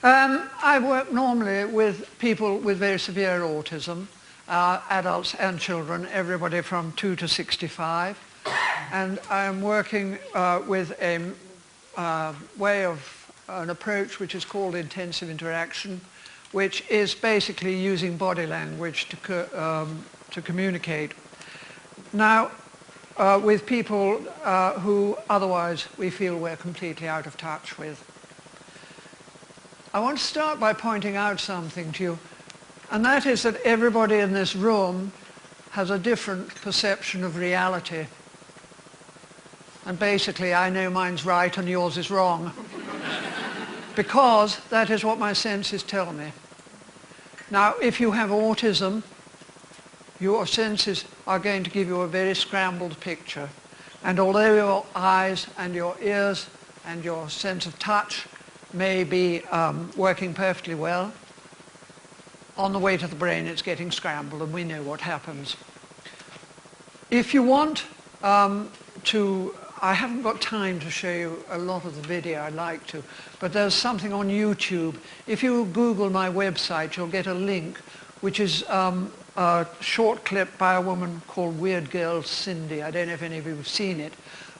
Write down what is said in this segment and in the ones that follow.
I work normally with people with very severe autism, adults and children, everybody from 2 to 65. And I'm working with a an approach which is called intensive interaction, which is basically using body language to communicate. Now, with people who otherwise we feel we're completely out of touch with. I want to start by pointing out something to you, and that is that everybody in this room has a different perception of reality. And basically, I know mine's right and yours is wrong, because that is what my senses tell me. Now, if you have autism, your senses are going to give you a very scrambled picture. And although your eyes and your ears and your sense of touch may be working perfectly well, on the way to the brain it's getting scrambled, and we know what happens. If you want I haven't got time to show you a lot of the video, I'd like to, but there's something on YouTube. If you Google my website, you'll get a link, which is a short clip by a woman called Weird Girl Cindy. I don't know if any of you have seen it,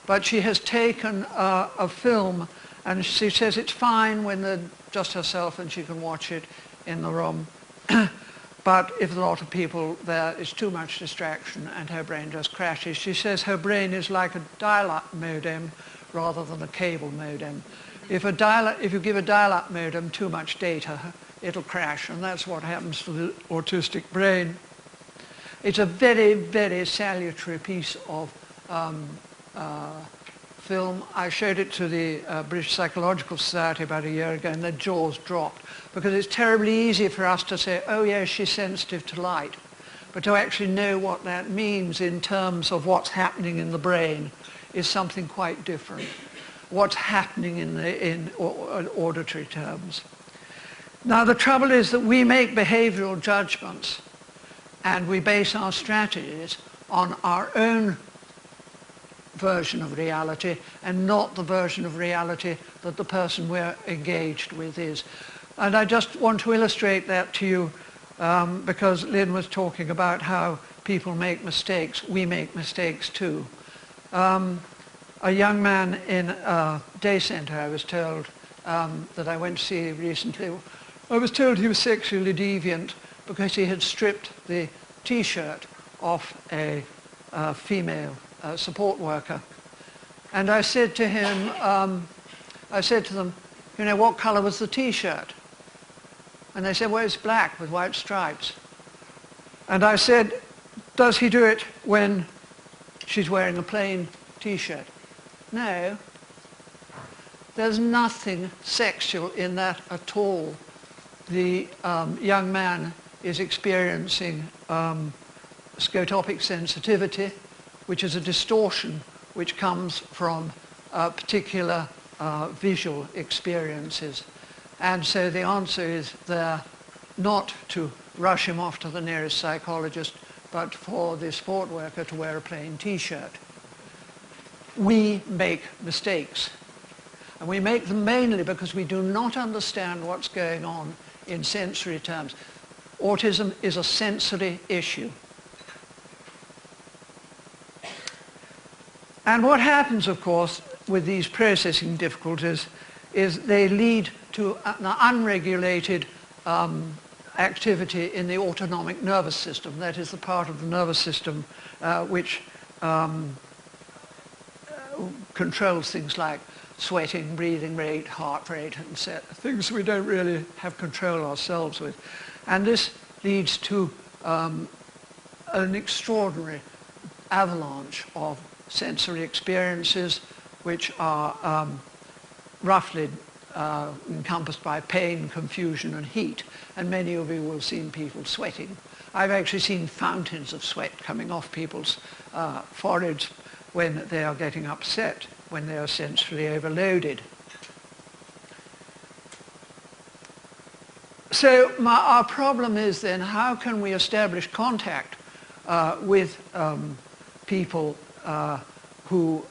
but she has taken a film, and she says it's fine when they're just herself and she can watch it in the room. But if a lot of people there, it's too much distraction and her brain just crashes. She says her brain is like a dial-up modem rather than a cable modem. If you give a dial-up modem too much data, it'll crash, and that's what happens to the autistic brain. It's a very, very salutary piece of film. I showed it to the British Psychological Society about a year ago, and their jaws dropped, because it's terribly easy for us to say, oh yes, she's sensitive to light, but to actually know what that means in terms of what's happening in the brain is something quite different. What's happening in auditory terms. Now, the trouble is that we make behavioral judgments, and we base our strategies on our own version of reality and not the version of reality that the person we're engaged with is. And I just want to illustrate that to you because Lynn was talking about how people make mistakes. We make mistakes too. A young man in a day center, I was told, that I went to see recently, I was told he was sexually deviant because he had stripped the T-shirt off a female support worker. And I said to him, I said to them, you know, what color was the T-shirt? And they said, well, it's black with white stripes. And I said, does he do it when she's wearing a plain T-shirt? No. There's nothing sexual in that at all. The young man is experiencing scotopic sensitivity, which is a distortion which comes from particular visual experiences. And so the answer is there not to rush him off to the nearest psychologist, but for the sport worker to wear a plain T-shirt. We make mistakes. And we make them mainly because we do not understand what's going on in sensory terms. Autism is a sensory issue. And what happens, of course, with these processing difficulties is they lead to an unregulated activity in the autonomic nervous system. That is the part of the nervous system which controls things like sweating, breathing rate, heart rate, and things we don't really have control ourselves with. And this leads to an extraordinary avalanche of sensory experiences which are roughly encompassed by pain, confusion and heat. And many of you will have seen people sweating. I've actually seen fountains of sweat coming off people's foreheads when they are getting upset, when they are sensorily overloaded. So our problem is then, how can we establish contact with people who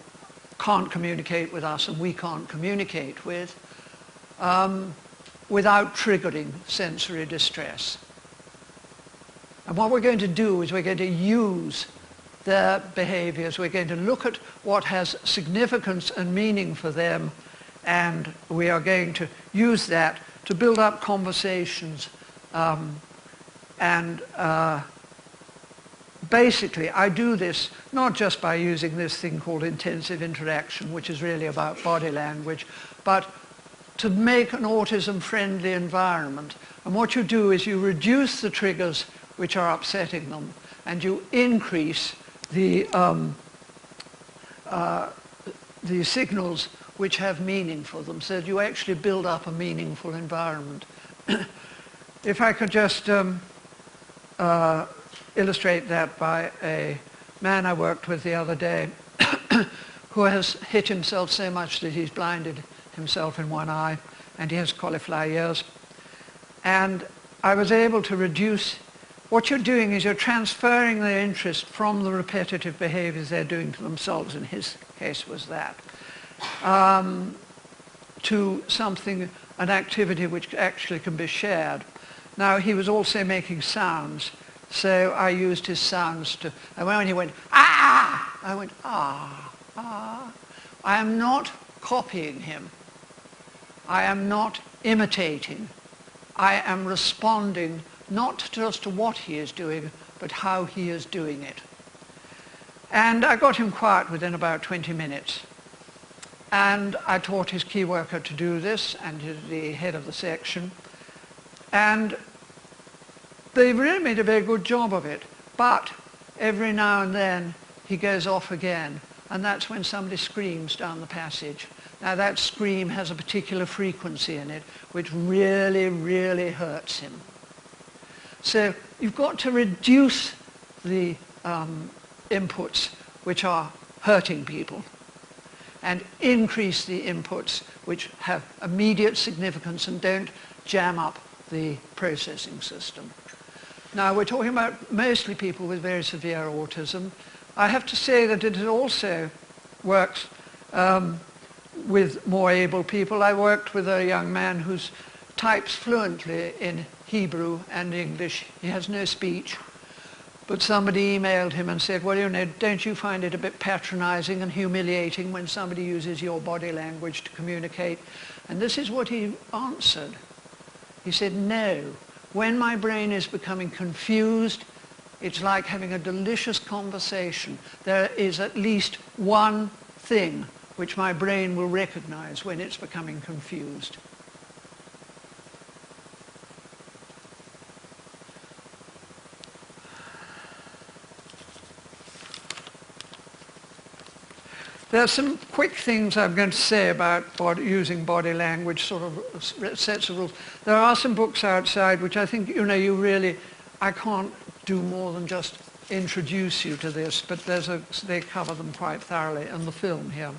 can't communicate with us and we can't communicate with? without triggering sensory distress. And what we're going to do is we're going to use their behaviors. We're going to look at what has significance and meaning for them, and we are going to use that to build up conversations. Basically, I do this not just by using this thing called intensive interaction, which is really about body language, but to make an autism-friendly environment. And what you do is you reduce the triggers which are upsetting them, and you increase the signals which have meaning for them, so that you actually build up a meaningful environment. If I could just illustrate that by a man I worked with the other day who has hit himself so much that he's blinded himself in one eye, and he has cauliflower ears. And I was able to reduce. What you're doing is you're transferring their interest from the repetitive behaviors they're doing to themselves, in his case was that, to something, an activity which actually can be shared. Now, he was also making sounds, so I used his sounds to, and when he went, ah, I went, ah, ah. I am not copying him. I am not imitating. I am responding not just to what he is doing, but how he is doing it. And I got him quiet within about 20 minutes. And I taught his key worker to do this, and the head of the section. And they really made a very good job of it. But every now and then he goes off again, and that's when somebody screams down the passage. Now that scream has a particular frequency in it, which really, really hurts him. So you've got to reduce the inputs which are hurting people, and increase the inputs which have immediate significance and don't jam up the processing system. Now, we're talking about mostly people with very severe autism. I have to say that it also works with more able people. I worked with a young man who types fluently in Hebrew and English. He has no speech. But somebody emailed him and said, well, you know, don't you find it a bit patronizing and humiliating when somebody uses your body language to communicate? And this is what he answered. He said, no. When my brain is becoming confused, it's like having a delicious conversation. There is at least one thing which my brain will recognize when it's becoming confused. There are some quick things I'm going to say about using body language, sort of sets of rules. There are some books outside which I think, you know, I can't do more than just introduce you to this, but they cover them quite thoroughly, and the film here.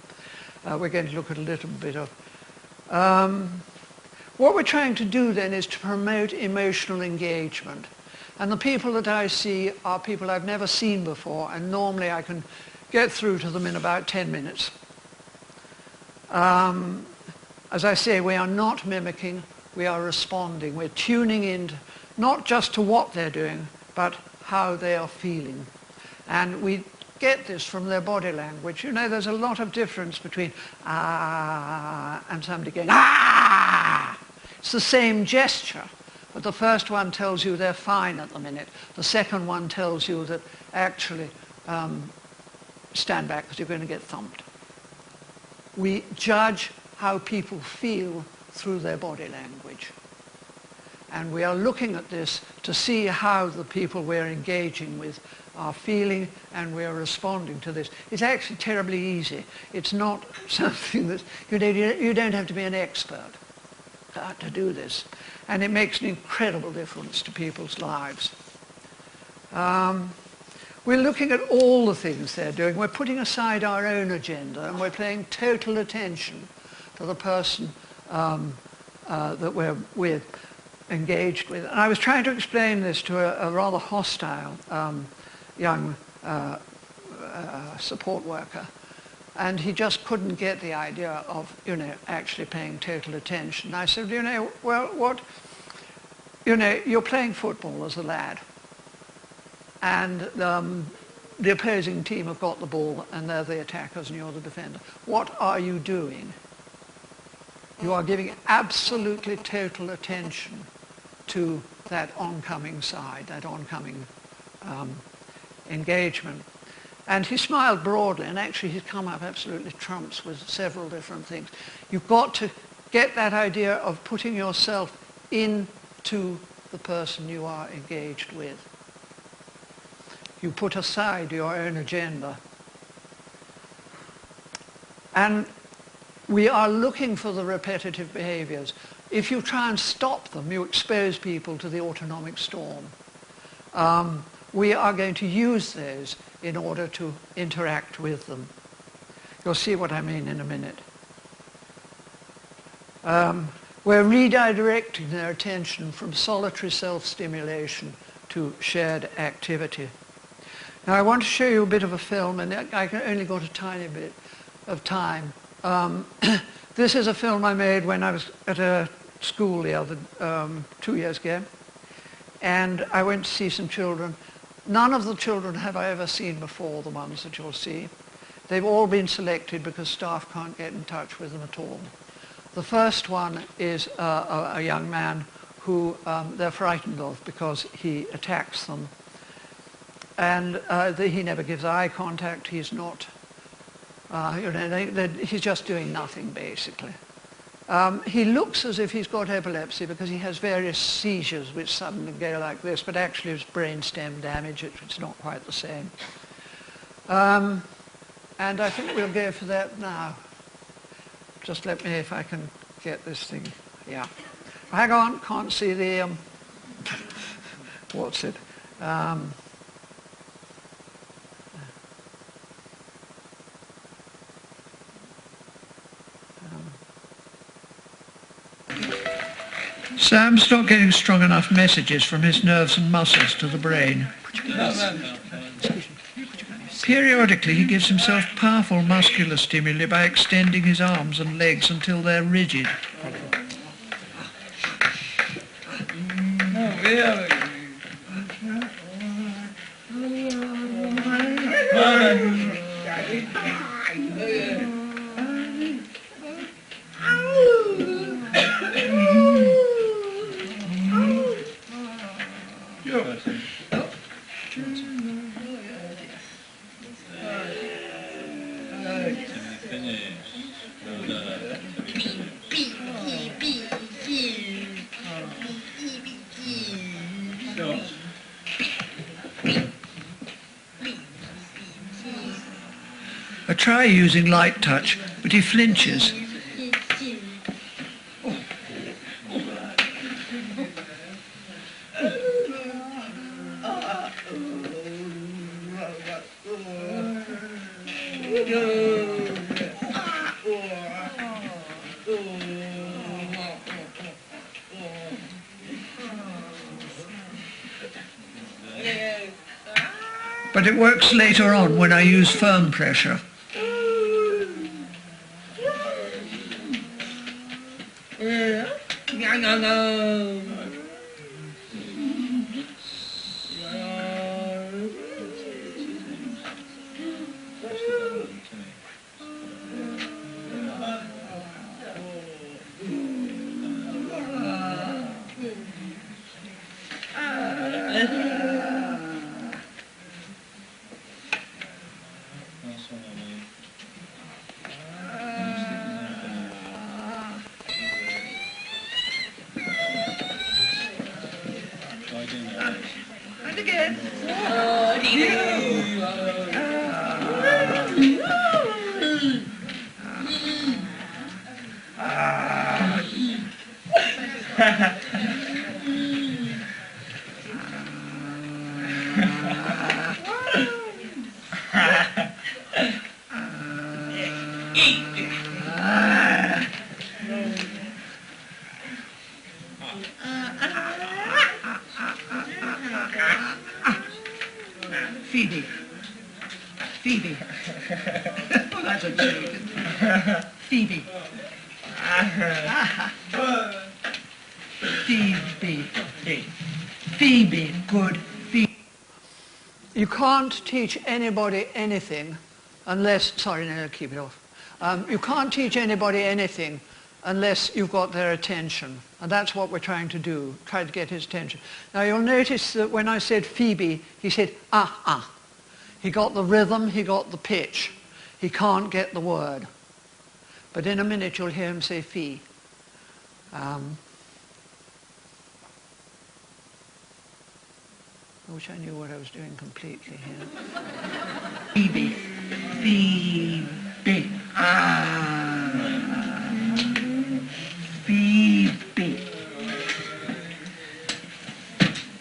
We're going to look at a little bit of. What we're trying to do then is to promote emotional engagement. And the people that I see are people I've never seen before, and normally I can get through to them in about 10 minutes. As I say, we are not mimicking, we are responding. We're tuning in not just to what they're doing, but how they are feeling. And we get this from their body language. You know, there's a lot of difference between ah and somebody going ah. It's the same gesture, but the first one tells you they're fine at the minute. The second one tells you that actually stand back because you're going to get thumped. We judge how people feel through their body language. And we are looking at this to see how the people we're engaging with are feeling, and we are responding to this. It's actually terribly easy. It's not something that, you don't have to be an expert to do this. And it makes an incredible difference to people's lives. We're looking at all the things they're doing. We're putting aside our own agenda, and we're paying total attention to the person that we're engaged with. And I was trying to explain this to a rather hostile young support worker And he just couldn't get the idea of, actually paying total attention. I said, well, you're playing football as a lad. And the opposing team have got the ball and they're the attackers and you're the defender. What are you doing? You are giving absolutely total attention to that oncoming side, that oncoming engagement. And he smiled broadly, and actually he's come up absolutely trumps with several different things. You've got to get that idea of putting yourself into the person you are engaged with. You put aside your own agenda. And we are looking for the repetitive behaviors. If you try and stop them, you expose people to the autonomic storm. We are going to use those in order to interact with them. You'll see what I mean in a minute. We're redirecting their attention from solitary self-stimulation to shared activity. Now I want to show you a bit of a film, and I only got a tiny bit of time. This is a film I made when I was at a school the other 2 years ago, and I went to see some children. None of the children have I ever seen before, the ones that you'll see. They've all been selected because staff can't get in touch with them at all. The first one is a young man who they're frightened of because he attacks them. And he never gives eye contact. He's not, he's just doing nothing, basically. He looks as if he's got epilepsy because he has various seizures which suddenly go like this, but actually it's brainstem damage. It's not quite the same. And I think we'll go for that now. Just let me, if I can get this thing. Yeah. Hang on, can't see the, what's it? Sam's not getting strong enough messages from his nerves and muscles to the brain. Periodically, he gives himself powerful muscular stimuli by extending his arms and legs until they're rigid. I try using light touch, but he flinches. But it works later on when I use firm pressure. And again. Phoebe. That's a joke. Phoebe. Phoebe. Phoebe. Good. Phoebe. You can't teach anybody anything unless... Sorry, no, keep it off. You can't teach anybody anything unless you've got their attention. And that's what we're trying to do, try to get his attention. Now you'll notice that when I said Phoebe, he said, ah, ah. He got the rhythm, he got the pitch. He can't get the word. But in a minute you'll hear him say fee. I wish I knew what I was doing completely here. Phoebe. Phoebe. Ah. Phoebe. Phoebe.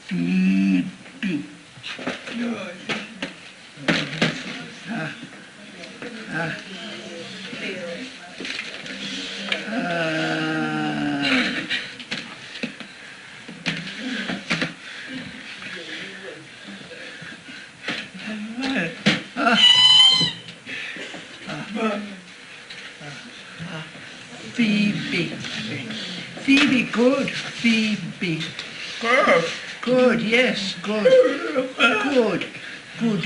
Phoebe. Phoebe, good. Phoebe. Good. Good, yes, good. Good. Good.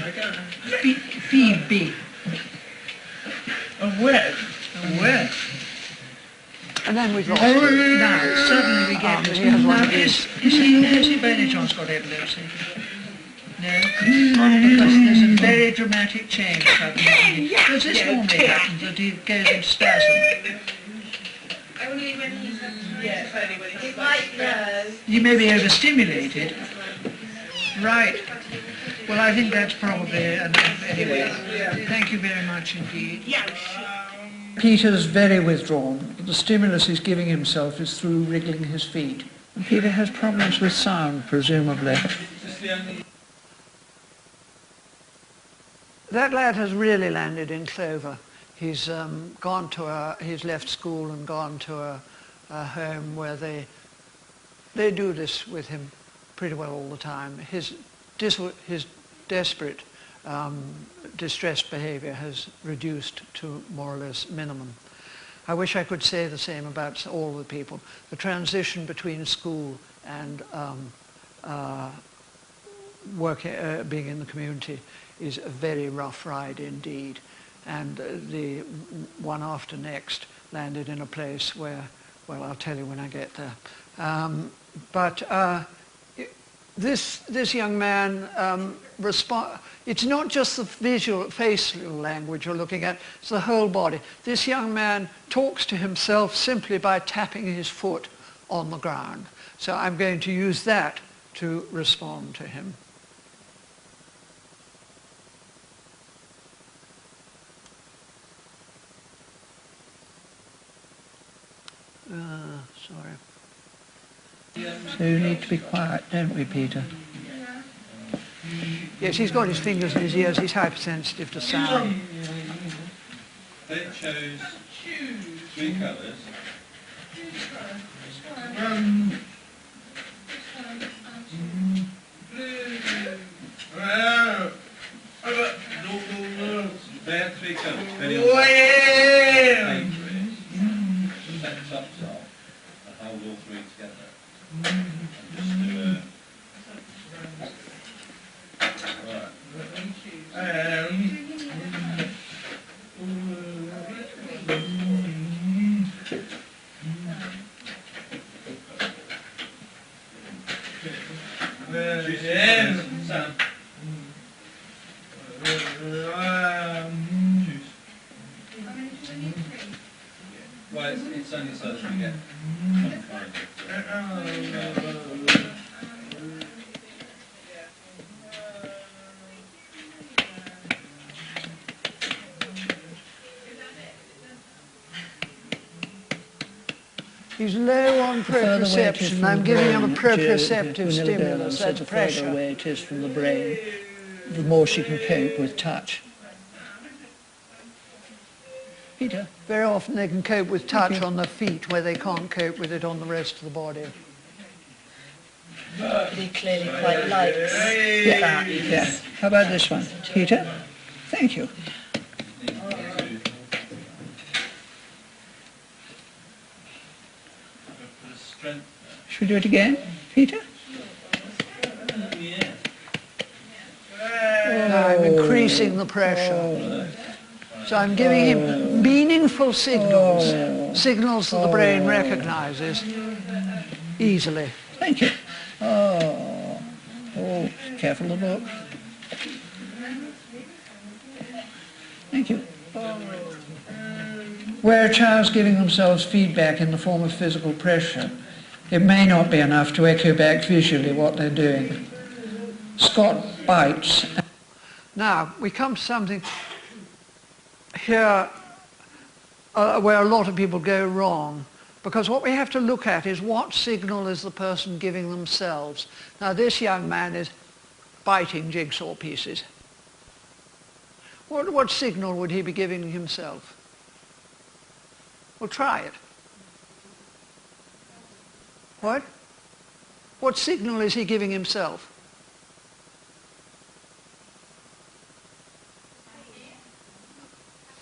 Phoebe. And where? And where? And then we've lost it. Now, suddenly we get this. Now, has he by any chance got epilepsy? No? Because there's a very dramatic change suddenly. Does this normally happen, that he goes into spasm? Only when he's... Yes, only when he's... It might know. You may be overstimulated. Right. Well, I think that's probably enough anyway. Thank you very much indeed. Peter's very withdrawn. The stimulus he's giving himself is through wriggling his feet. And Peter has problems with sound, presumably. That lad has really landed in clover. He's gone to he's left school and gone to a home where they do this with him pretty well all the time. His desperate, distressed behavior has reduced to more or less minimum. I wish I could say the same about all the people. The transition between school and being in the community is a very rough ride indeed. And the one after next landed in a place where, well, I'll tell you when I get there. This young man it's not just the facial language you're looking at, it's the whole body. This young man talks to himself simply by tapping his foot on the ground. So I'm going to use that to respond to him. Sorry. So you need to be quiet, don't we, Peter? Yes, he's got his fingers in his ears. He's hypersensitive to sound. They chose 3 colours. They had 3 colours. Set up and hold all 3 together. And just do a... Sam. Well, it's only so that we get some kind of... He's low on proprioception. I'm giving him a proprioceptive stimulus. That's pressure. The further away it is from the brain, the more she can cope with touch. Peter? Very often they can cope with touch on the feet where they can't cope with it on the rest of the body. But he clearly quite likes that. Yeah. How about this one? Peter? Thank you. Should we do it again, Peter? Yeah. Now I'm increasing the pressure. So I'm giving him meaningful signals, signals that the brain recognizes easily. Thank you. Oh, careful of the book. Thank you. Where a child's giving themselves feedback in the form of physical pressure, it may not be enough to echo back visually what they're doing. Scott bites. Now, we come to something here where a lot of people go wrong, because what we have to look at is what signal is the person giving themselves. Now, this young man is biting jigsaw pieces. What signal would he be giving himself? Well, try it. What? What signal is he giving himself?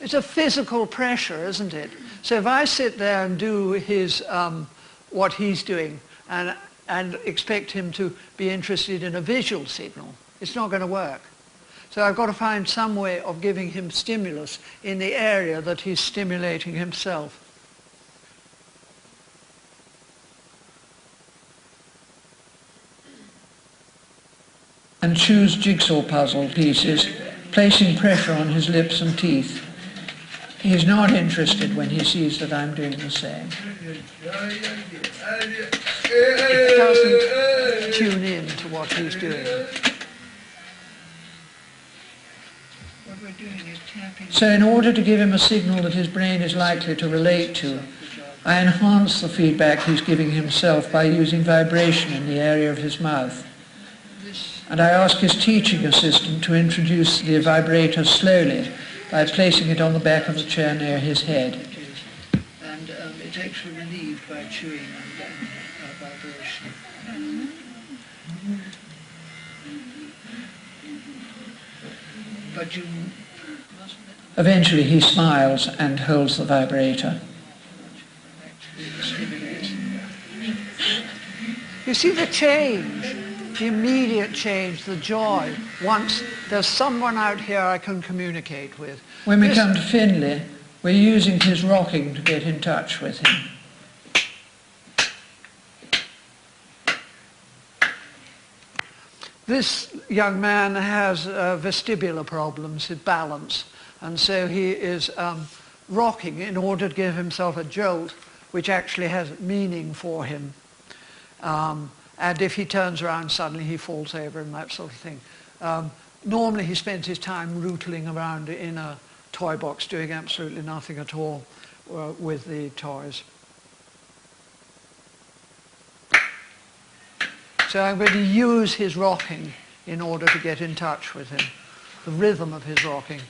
It's a physical pressure, isn't it? So if I sit there and do his, what he's doing and expect him to be interested in a visual signal, it's not going to work. So I've got to find some way of giving him stimulus in the area that he's stimulating himself. And choose jigsaw puzzle pieces, placing pressure on his lips and teeth. He's not interested when he sees that I'm doing the same. It doesn't tune in to what he's doing. What we're doing is tapping. So in order to give him a signal that his brain is likely to relate to, I enhance the feedback he's giving himself by using vibration in the area of his mouth. And I ask his teaching assistant to introduce the vibrator slowly by placing it on the back of the chair near his head. And it's actually relieved by chewing and vibration. But you must... Eventually he smiles and holds the vibrator. You see the change, the immediate change, the joy. Once there's someone out here I can communicate with. When we come to Finley, we're using his rocking to get in touch with him. This young man has vestibular problems, his balance, and so he is rocking in order to give himself a jolt which actually has meaning for him. And if he turns around suddenly he falls over and that sort of thing. Normally he spends his time rootling around in a toy box doing absolutely nothing at all with the toys. So I'm going to use his rocking in order to get in touch with him, the rhythm of his rocking.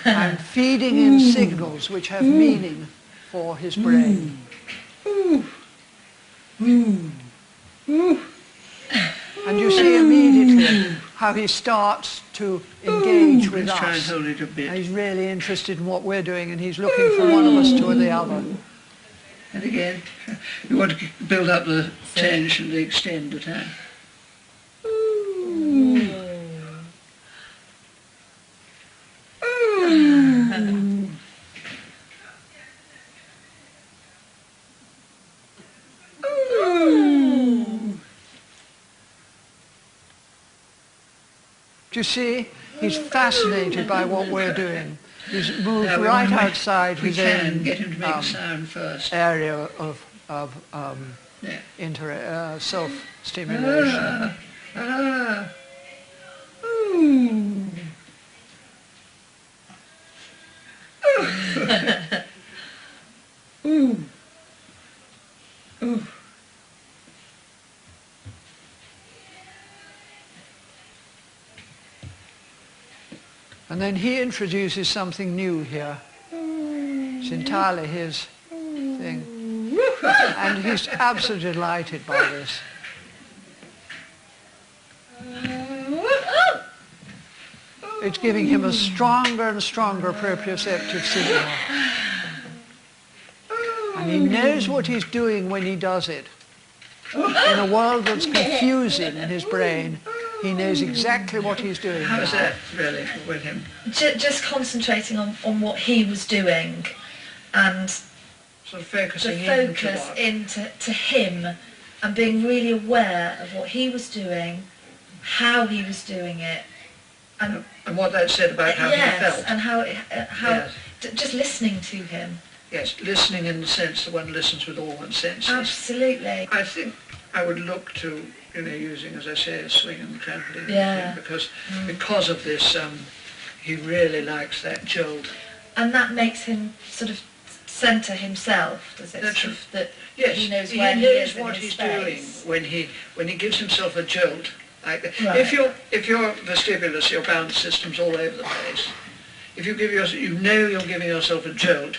I'm feeding him signals which have meaning for his brain. And you see immediately how he starts to engage with us. Let's try and hold it a bit. And he's really interested in what we're doing and he's looking for one of us to the other. And again, you want to build up the tension, to extend the time. Do you see? He's fascinated by what we're doing. He's moved right outside his own get him to make a sound first. area of self-stimulation. And then he introduces something new here. It's entirely his thing. And he's absolutely delighted by this. It's giving him a stronger and stronger proprioceptive signal. And he knows what he's doing when he does it. In a world that's confusing in his brain, he knows exactly what he's doing. How is that really with him? Just concentrating on what he was doing and Sort of focusing the focus into him and being really aware of what he was doing, how he was doing it, and what that said about how he felt. And just listening to him. Yes, listening in the sense that one listens with all one's senses. Absolutely. I think I would look to, using, as I say, a swing and trampoline, because of this, he really likes that jolt. And that makes him sort of centre himself, does it? That's sort of that yes, he knows where he is what in his he's space. doing when he gives himself a jolt. Like that. Right. If your vestibulus, your balance system's all over the place, if you give yourself, you're giving yourself a jolt,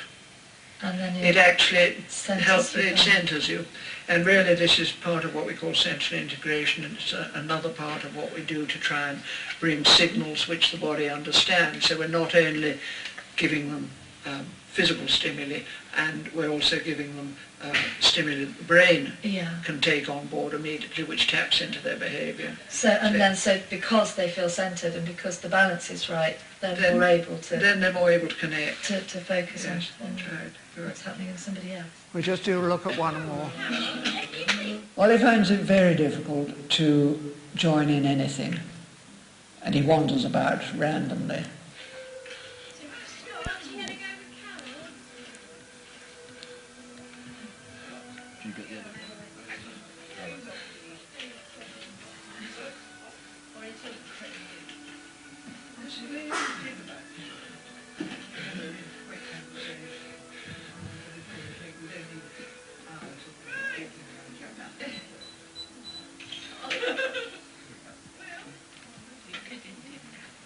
And then it actually centres it centres you. And really this is part of what we call central integration, and it's another part of what we do to try and bring signals which the body understands. So we're not only giving them physical stimuli, and we're also giving them stimuli that the brain can take on board immediately, which taps into their behaviour. So because they feel centred and because the balance is right, they're more able to... Then they're more able to connect. To focus on right. what's happening in somebody else. We just do look at one more. Well, he finds it very difficult to join in anything, and he wanders about randomly.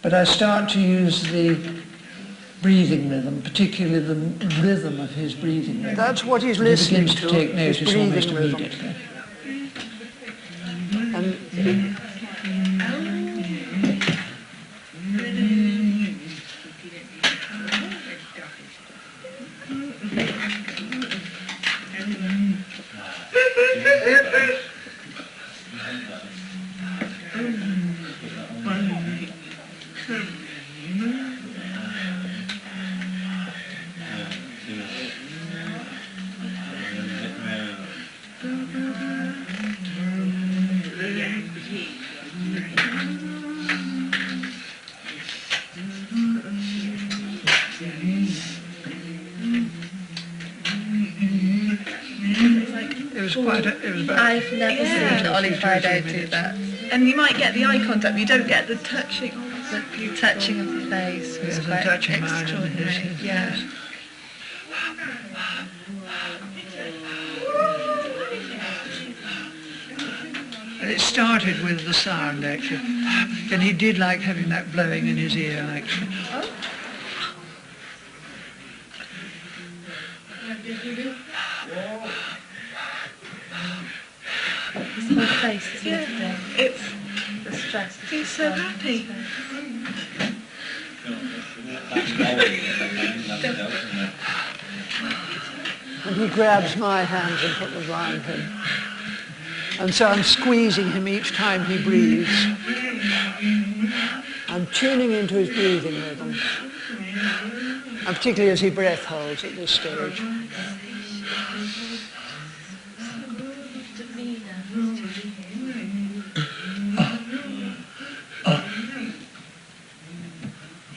But I start to use the breathing rhythm, particularly the rhythm of his breathing rhythm. That's what he's listening to take notice almost rhythm. Immediately. And I've never seen Ollie Friday do that. And you might get the eye contact, but you don't get the touching. The touching of the face was quite extraordinary. Yeah. And it started with the sound, actually. And he did like having that blowing in his ear, actually. His whole face is lifting. It's The stress. he's so happy. And he grabs my hands and puts them around him. And so I'm squeezing him each time he breathes. I'm tuning into his breathing rhythm. And particularly as he breath holds at this stage.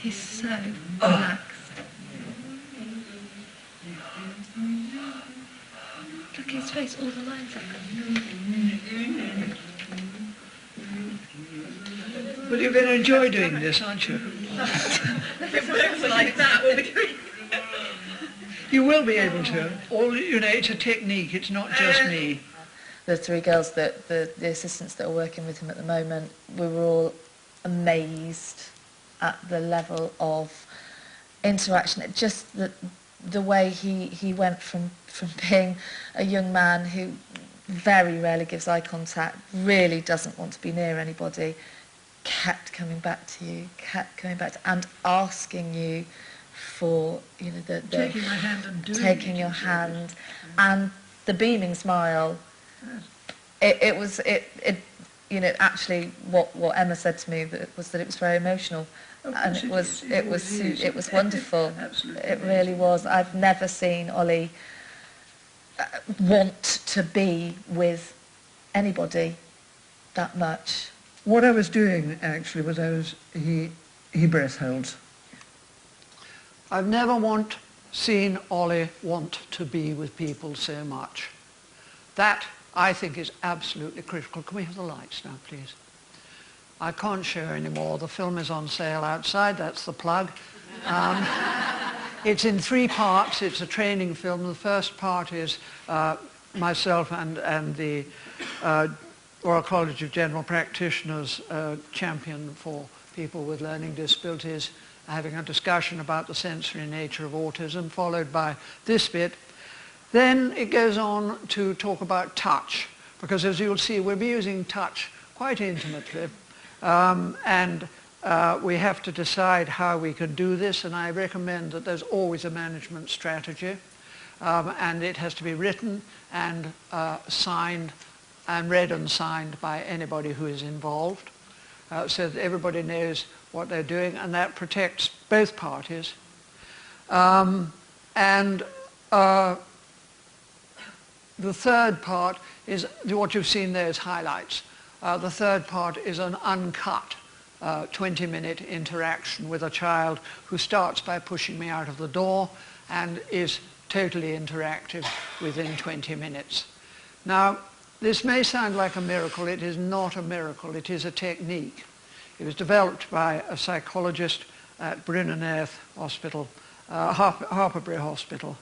He's so relaxed. Look at his face, all the lines are Well, you're going to enjoy doing this, aren't you? If it works like that, we'll be doing... You will be able to. It's a technique, it's not just me. The three girls, the assistants that are working with him at the moment, we were all amazed at the level of interaction. Just the way he went from being a young man who very rarely gives eye contact, really doesn't want to be near anybody, kept coming back to you, and asking you for, Taking my hand and doing taking it. your hand, and the beaming smile. you know, actually what Emma said to me was that it was very emotional, and it was wonderful. Absolutely. It really was. I've never seen Ollie want to be with anybody that much. What I was doing actually was he breath holds. I've never seen Ollie want to be with people so much. That, I think, is absolutely critical. Can we have the lights now, please? I can't show anymore. The film is on sale outside. That's the plug. It's in 3 parts. It's a training film. The first part is myself and the Royal College of General Practitioners champion for people with learning disabilities, having a discussion about the sensory nature of autism, followed by this bit. Then it goes on to talk about touch, because as you'll see, we'll be using touch quite intimately, and we have to decide how we can do this, and I recommend that there's always a management strategy, and it has to be written and signed and read and signed by anybody who is involved, so that everybody knows what they're doing, and that protects both parties. The third part is what you've seen there as highlights. The third part is an uncut 20-minute interaction with a child who starts by pushing me out of the door and is totally interactive within 20 minutes. Now, this may sound like a miracle. It is not a miracle. It is a technique. It was developed by a psychologist at Bryn and Airth Hospital, Harperbury Hospital,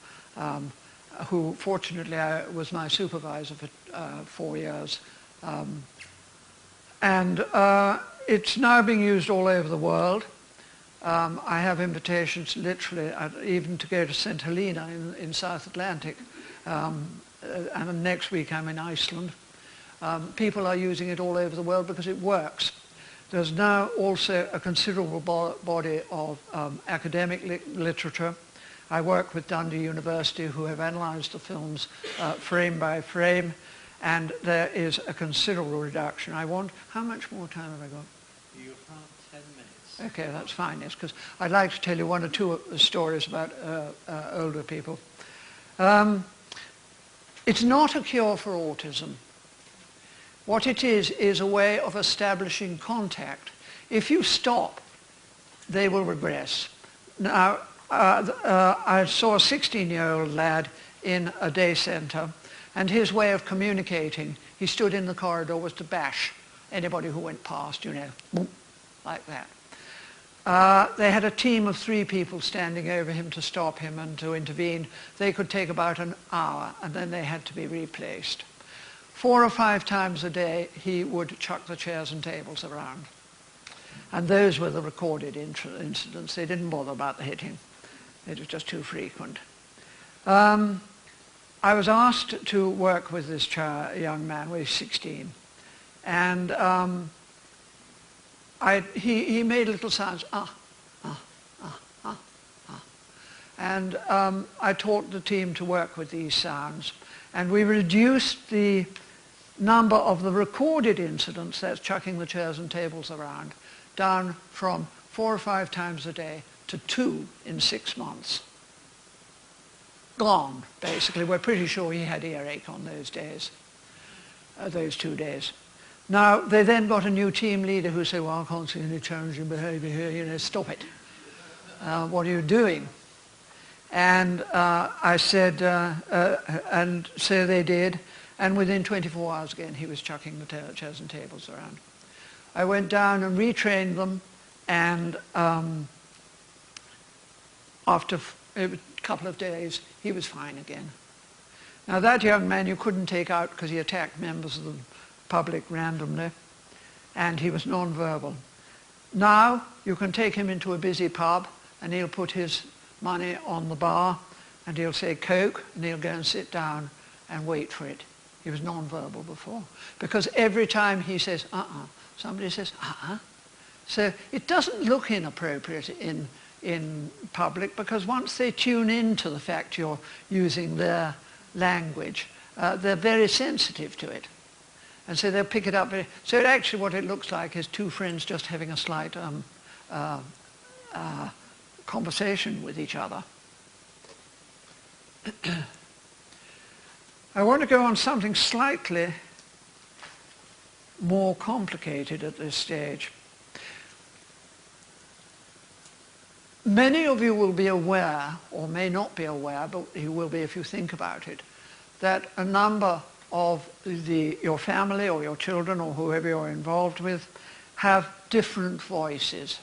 who fortunately was my supervisor for 4 years. It's now being used all over the world. I have invitations literally even to go to St. Helena in South Atlantic, and next week I'm in Iceland. People are using it all over the world because it works. There's now also a considerable body of academic literature. I work with Dundee University, who have analysed the films frame by frame, and there is a considerable reduction. How much more time have I got? You have 10 minutes. Okay, that's fine, yes, because I'd like to tell you 1 or 2 stories about older people. It's not a cure for autism. What it is a way of establishing contact. If you stop, they will regress. Now, I saw a 16-year-old lad in a day centre, and his way of communicating, he stood in the corridor, was to bash anybody who went past, you know, boom, like that. They had a team of 3 people standing over him to stop him and to intervene. They could take about an hour, and then they had to be replaced. 4 or 5 times a day, he would chuck the chairs and tables around. And those were the recorded incidents. They didn't bother about the hitting. It was just too frequent. I was asked to work with this young man when he was 16. And he made little sounds, And I taught the team to work with these sounds. And we reduced the number of the recorded incidents, that's chucking the chairs and tables around, down from 4 or 5 times a day to 2 in 6 months. Gone, basically. We're pretty sure he had earache on those days, those 2 days. Now, they then got a new team leader who said, well, I can't see any challenging behaviour here, you know, stop it. What are you doing? And I said, and so they did, and within 24 hours again, he was chucking the chairs and tables around. I went down and retrained them, and after a couple of days, he was fine again. Now, that young man you couldn't take out because he attacked members of the public randomly, and he was non-verbal. Now, you can take him into a busy pub, and he'll put his money on the bar, and he'll say Coke, and he'll go and sit down and wait for it. He was non-verbal before. Because every time he says, somebody says, So it doesn't look inappropriate in public, because once they tune into the fact you're using their language, they're very sensitive to it. And so they'll pick it up. So actually what it looks like is two friends just having a slight conversation with each other. I want to go on something slightly more complicated at this stage. Many of you will be aware, or may not be aware, but you will be if you think about it, that a number of your family or your children or whoever you're involved with have different voices.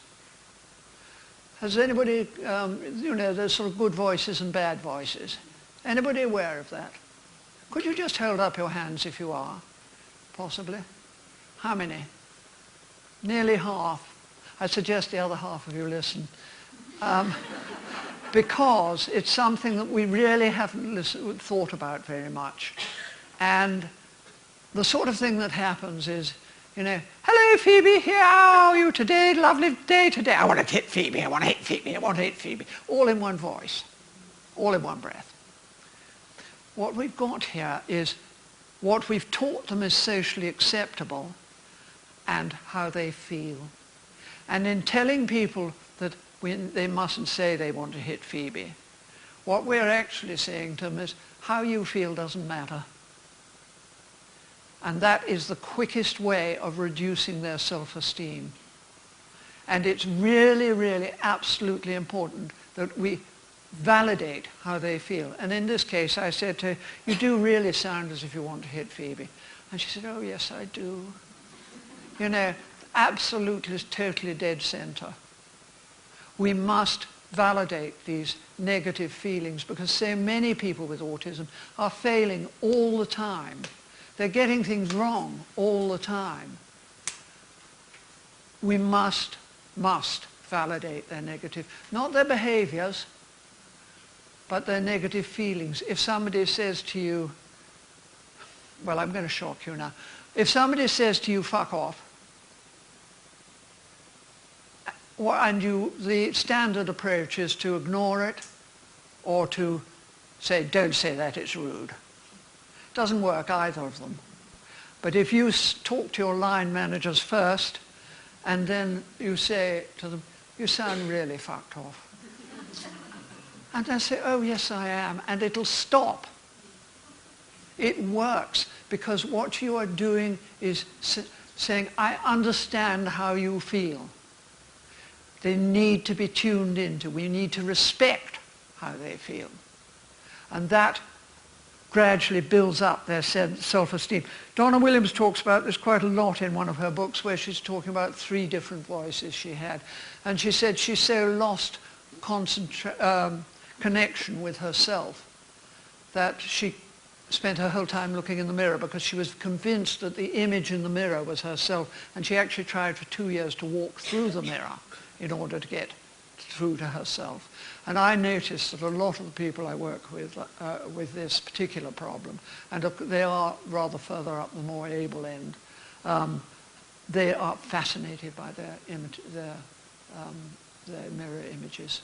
Has anybody, there's sort of good voices and bad voices. Anybody aware of that? Could you just hold up your hands if you are, possibly? How many? Nearly half. I suggest the other half of you listen. Because it's something that we really haven't thought about very much. And the sort of thing that happens is, hello Phoebe, how are you today? Lovely day today. I want to hit Phoebe, I want to hit Phoebe, I want to hit Phoebe. All in one voice, all in one breath. What we've got here is what we've taught them is socially acceptable and how they feel. And in telling people that they mustn't say they want to hit Phoebe, what we're actually saying to them is how you feel doesn't matter. And that is the quickest way of reducing their self-esteem. And it's really, really absolutely important that we validate how they feel. And in this case, I said to her, you do really sound as if you want to hit Phoebe. And she said, oh, yes, I do. Absolutely, totally dead center. We must validate these negative feelings because so many people with autism are failing all the time. They're getting things wrong all the time. We must validate their negative, not their behaviors, but their negative feelings. If somebody says to you, well, I'm going to shock you now. If somebody says to you, fuck off, and the standard approach is to ignore it or to say, don't say that, it's rude. It doesn't work, either of them. But if you talk to your line managers first and then you say to them, you sound really fucked off. And they say, oh, yes, I am. And it'll stop. It works because what you are doing is saying, I understand how you feel. They need to be tuned into. We need to respect how they feel. And that gradually builds up their self-esteem. Donna Williams talks about this quite a lot in one of her books where she's talking about 3 different voices she had. And she said she so lost connection with herself that she spent her whole time looking in the mirror because she was convinced that the image in the mirror was herself. And she actually tried for 2 years to walk through the mirror in order to get through to herself. And I noticed that a lot of the people I work with this particular problem, and they are rather further up the more able end, they are fascinated by their mirror images.